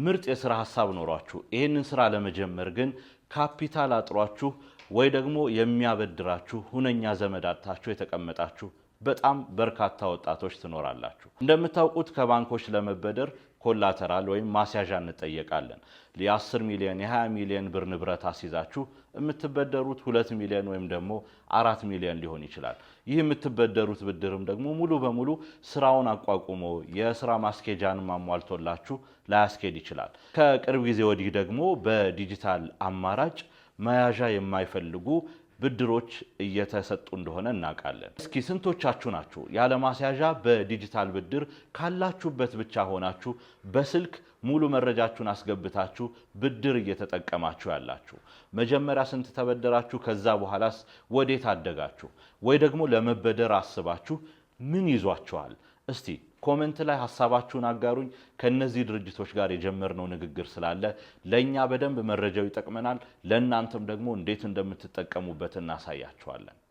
ምርጥ የሥራ ሐሳብ ኖሯችሁ ይሄንን ሥራ ለመጀመር ግን ካፒታል አጥሯችሁ ወይ ደግሞ የሚያበድራችሁ ሁነኛ ዘመድ አጥታችሁ የተቀመጣችሁ በጣም በርካታ ወጣቶች ትኖራላችሁ። እንደምታውቁት ከባንኮች ለመበደር ኮላተራል ወይም ማስያዣ እንጠየቃለን። ለ10 ሚሊዮን የ20 ሚሊዮን ብር ንብረት አስይዛችሁ የምትበደሩት 2 ሚሊዮን ወይም ደግሞ 4 ሚሊዮን ሊሆን ይችላል። ይህ የምትበደሩት ብድርም ደግሞ ሙሉ በሙሉ ስራውን አቋቁሞ የስራ ማስኬጃን ማሟልቶላችሁ ላያስኬድ ይችላል። ከቅርብ ጊዜ ወዲህ ደግሞ በዲጂታል አማራጭ መያዣ የማይፈልጉ ብድሮች እየተሰጡ እንደሆነ እናውቃለን። እስኪ ስንቶቻችሁ ናችሁ ያለ ማስያዣ በዲጂታል ብድር ካላችሁበት ብቻ ሆናችሁ በስልክ ሙሉ መረጃችሁን አስገብታችሁ ብድር እየተጠቀማችሁ ያላችሁ? መጀመሪያ ስንት ተበደራችሁ? ከዛ በኋላስ ወዴት አደጋችሁ? ወይ ደግሞ ለመበደር አስባችሁ ምን ይዟችኋል? እስቲ ኮሜንት ላይ ሐሳባችሁን አጋሩኝ። ከነዚህ ድርጅቶች ጋር የጀመርነው ንግግር ስላለ ለኛ በደንብ መረጃው ይጠቅመናል። ለእናንተም ደግሞ እንዴት እንደምትጠቀሙበት እናሳያችኋለን።